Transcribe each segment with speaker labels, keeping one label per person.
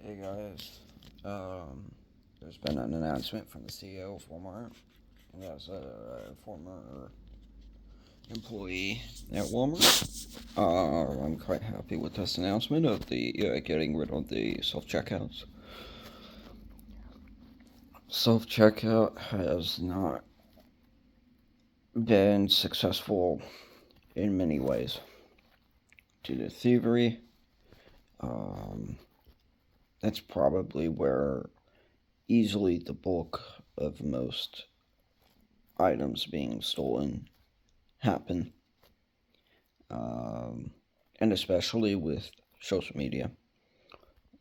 Speaker 1: Hey guys, there's been an announcement from the CEO of Walmart. As a former employee at Walmart, I'm quite happy with this announcement of the getting rid of the self checkouts. Self checkout has not been successful in many ways due to thievery. Um, that's probably where easily the bulk of most items being stolen happen, um, and especially with social media.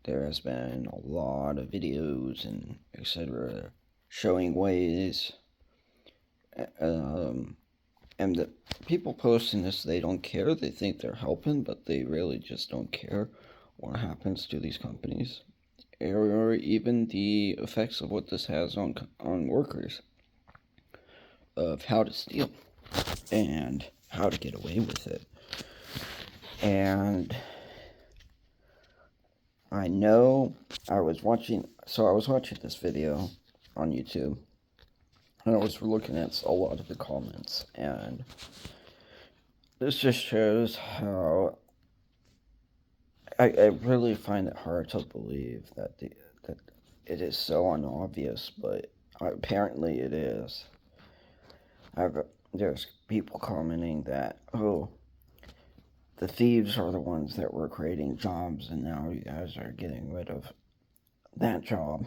Speaker 1: There has been a lot of videos and etc. showing ways, um, and the people posting this, they don't care. They think they're helping, but they really just don't care what happens to these companies, or even the effects of what this has on workers, of how to steal and how to get away with it. And I know I was watching this video on YouTube, and I was looking at a lot of the comments, and this just shows how I really find it hard to believe that it is so unobvious, but apparently it is. There's people commenting that, oh, the thieves are the ones that were creating jobs, and now you guys are getting rid of that job.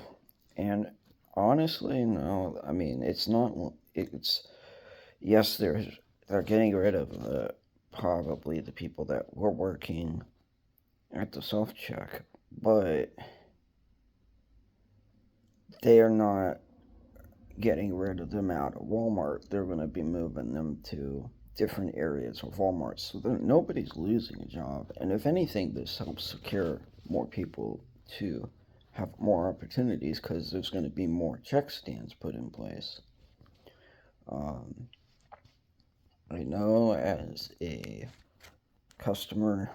Speaker 1: And honestly, no. I mean, it's not. It's yes, they're getting rid of probably the people that were working at the self check, but they are not getting rid of them out of Walmart. They're going to be moving them to different areas of Walmart, so nobody's losing a job. And if anything, this helps secure more people to have more opportunities because there's going to be more check stands put in place. Um, I know as a customer,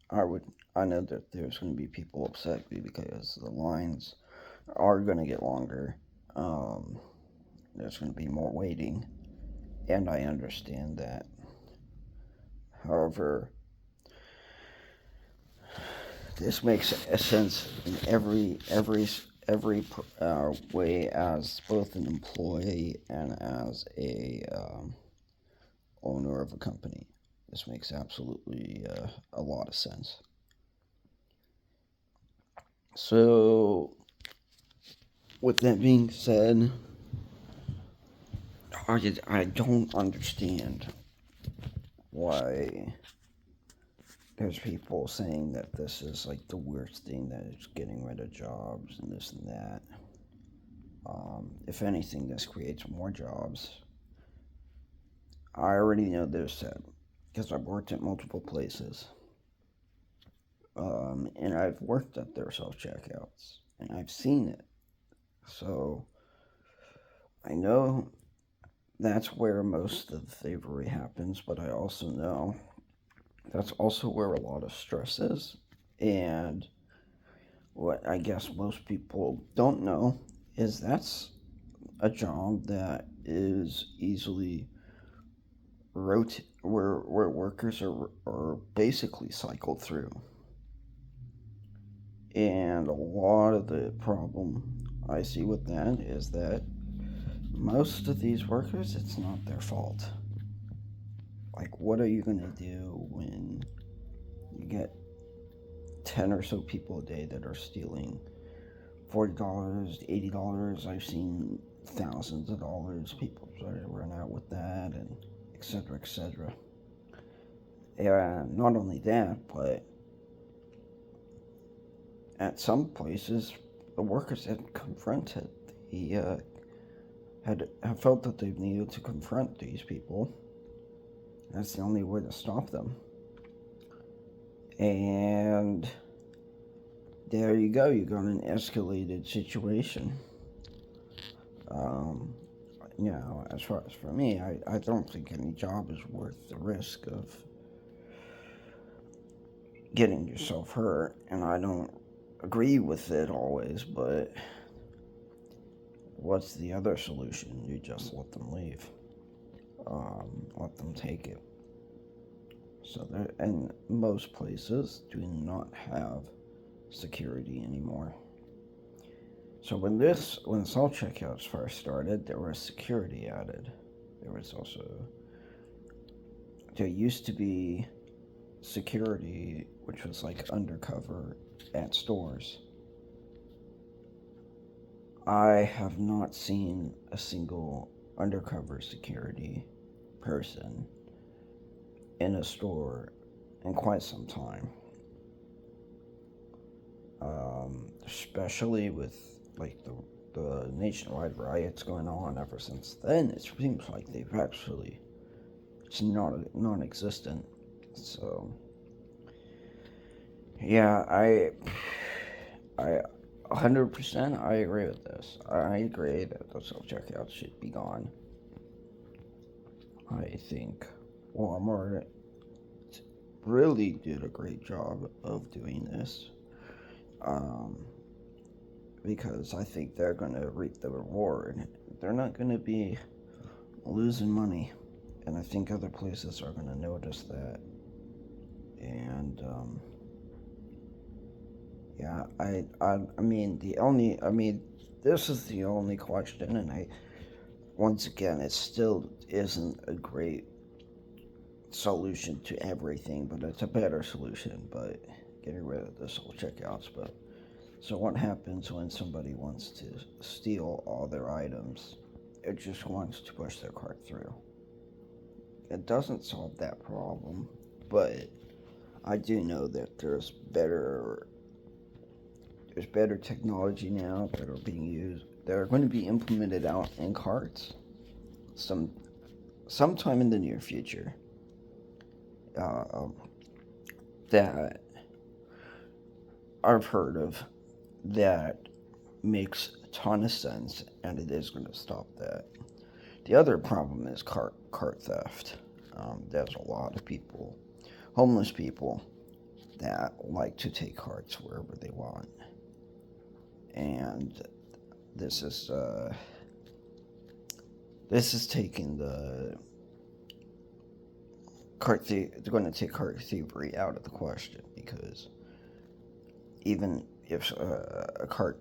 Speaker 1: I would I know that there's going to be people upset because the lines are going to get longer. Um, there's going to be more waiting, and I understand that. However, this makes a sense in every way, as both an employee and as a owner of a company. This makes absolutely a lot of sense. So, with that being said, I don't understand why there's people saying that this is like the worst thing, that it's getting rid of jobs and this and that. If anything, this creates more jobs. I already know this because I've worked at multiple places, and I've worked at their self checkouts, and I've seen it. So I know that's where most of the thievery happens, but I also know that's also where a lot of stress is. And what I guess most people don't know is that's a job that is easily where workers are basically cycled through. And a lot of the problem I see with that is that most of these workers, it's not their fault. Like, what are you going to do when you get 10 or so people a day that are stealing $40, $80? I've seen thousands of dollars. People try to run out with that, and etc. etc. And not only that, but at some places, the workers had confronted the have felt that they've needed to confront these people. That's the only way to stop them. And there you go. You got an escalated situation. Um, as far as for me, I don't think any job is worth the risk of getting yourself hurt, and I don't agree with it always, but what's the other solution? You just let them leave. Let them take it. So there, and most places do not have security anymore. So when self checkouts first started, there was security added. There was also there used to be security, which was like undercover at stores. I have not seen a single undercover security person in a store in quite some time. Especially with like the nationwide riots going on ever since then, it seems like they've actually it's not non-existent. So yeah, I 100% I agree with this. I agree that the self checkout should be gone. I think Walmart really did a great job of doing this. Um, because I think they're going to reap the reward. They're not going to be losing money, and I think other places are going to notice that. And yeah, I mean this is the only question, and once again, it still isn't a great solution to everything, but it's a better solution. But getting rid of the whole checkouts, but so what happens when somebody wants to steal all their items? It just wants to push their cart through. It doesn't solve that problem, but I do know that there's better technology now that are being used that are going to be implemented out in carts sometime in the near future. Uh, that I've heard of that makes a ton of sense, and it is going to stop that. The other problem is cart theft. There's a lot of people, homeless people, that like to take carts wherever they want, and this is uh, this is taking the they're going to take cart thievery out of the question because even if cart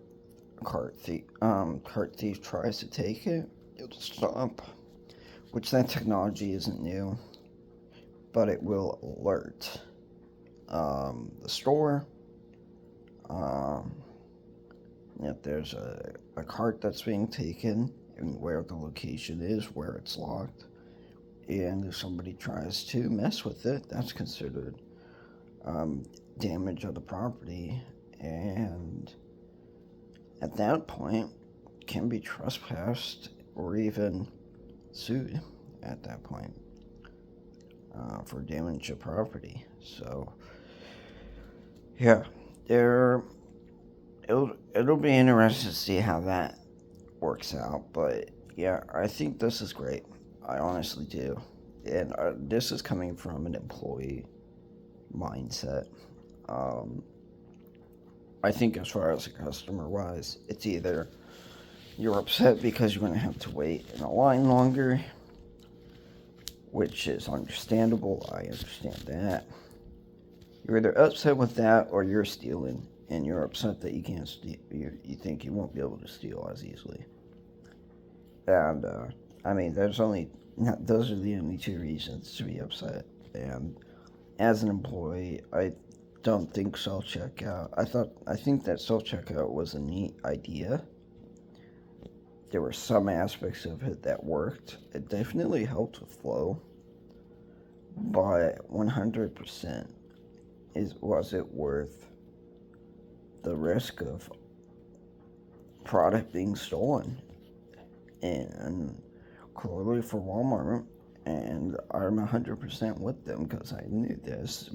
Speaker 1: thief tries to take it, it'll stop. Which that technology isn't new, but it will alert the store um, if there's a cart that's being taken and where the location is, where it's locked, and if somebody tries to mess with it, that's considered um, damage of the property, and at that point, can be trespassed or even sued at that point for damage of property. So, yeah, there it'll be interesting to see how that works out. But yeah, I think this is great. I honestly do, and this is coming from an employee mindset. Um, I think as far as a customer wise, it's either you're upset because you're going to have to wait in a line longer, which is understandable. I understand that. You're either upset with that or you're stealing, and you're upset that you can't steal. You think you won't be able to steal as easily. And I mean, those are the only two reasons to be upset. And as an employee, I don't think self checkout. I think that self checkout was a neat idea. There were some aspects of it that worked. It definitely helped with flow, but 100% was it worth the risk of product being stolen? And clearly for Walmart, and I'm 100% with them because I knew this.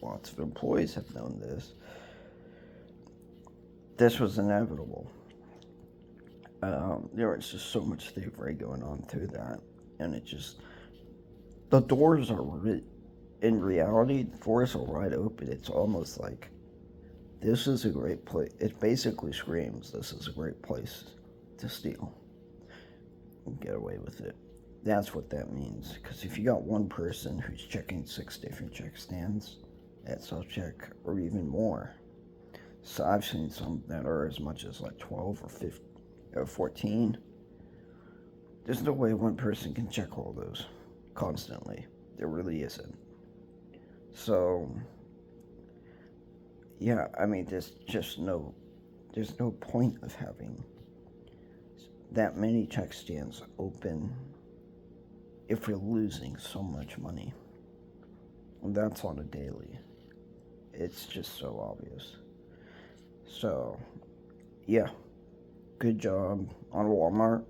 Speaker 1: Lots of employees have known this. This was inevitable. There was just so much thievery going on through that, and it just the doors are in reality, the doors are wide open. It's almost like this is a great place. It basically screams this is a great place to steal and get away with it. That's what that means. Because if you got one person who's checking 6 different check stands at self check or even more, so I've seen some that are as much as like 12 or 15 or 14. There's no way one person can check all those constantly. There really isn't. So, yeah, I mean, there's no point of having that many check stands open if you're losing so much money. And that's on a daily. It's just so obvious. So, yeah, good job on Walmart.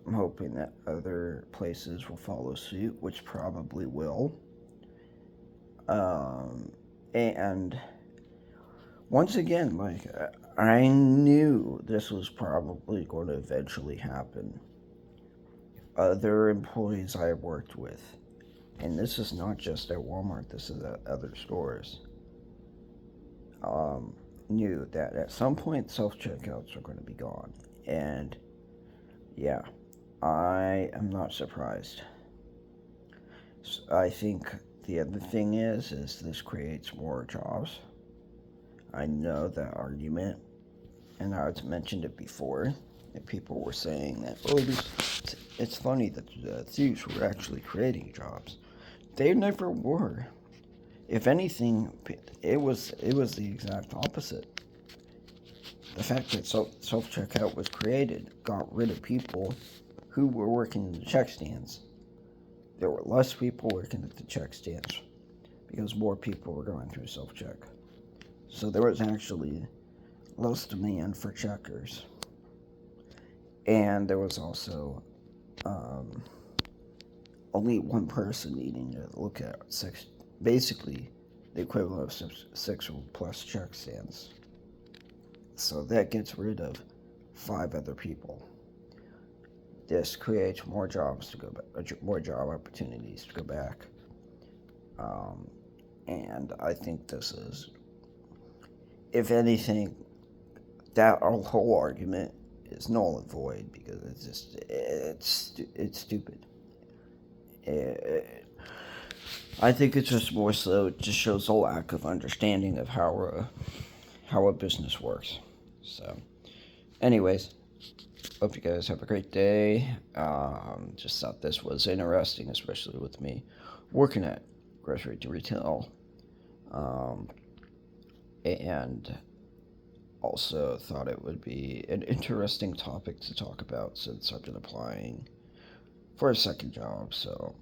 Speaker 1: I'm hoping that other places will follow suit, which probably will. And once again, like, I knew this was probably going to eventually happen. Other employees I have worked with, and this is not just at Walmart, this is at other stores, knew that at some point self checkouts are going to be gone. And yeah, I am not surprised. I think the other thing is this creates more jobs. I know that argument, and I've mentioned it before. And people were saying that, oh, it's funny that the thieves were actually creating jobs. They never were. If anything, it was the exact opposite. The fact that self checkout was created got rid of people who were working in the check stands. There were less people working at the check stands because more people were going through self check. So there was actually less demand for checkers. And there was also only one person needing to look at basically the equivalent of 6 plus check stands. So that gets rid of 5 other people. This creates more jobs to go back, more job opportunities to go back. And I think this is, if anything, that whole argument is null and void because it's stupid. I think it's just more so it just shows a lack of understanding of how a business works. So, anyways, hope you guys have a great day. Just thought this was interesting, especially with me working at grocery to retail, and also thought it would be an interesting topic to talk about since I've been applying for a second job. So,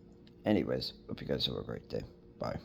Speaker 1: anyways, hope you guys have a great day. Bye.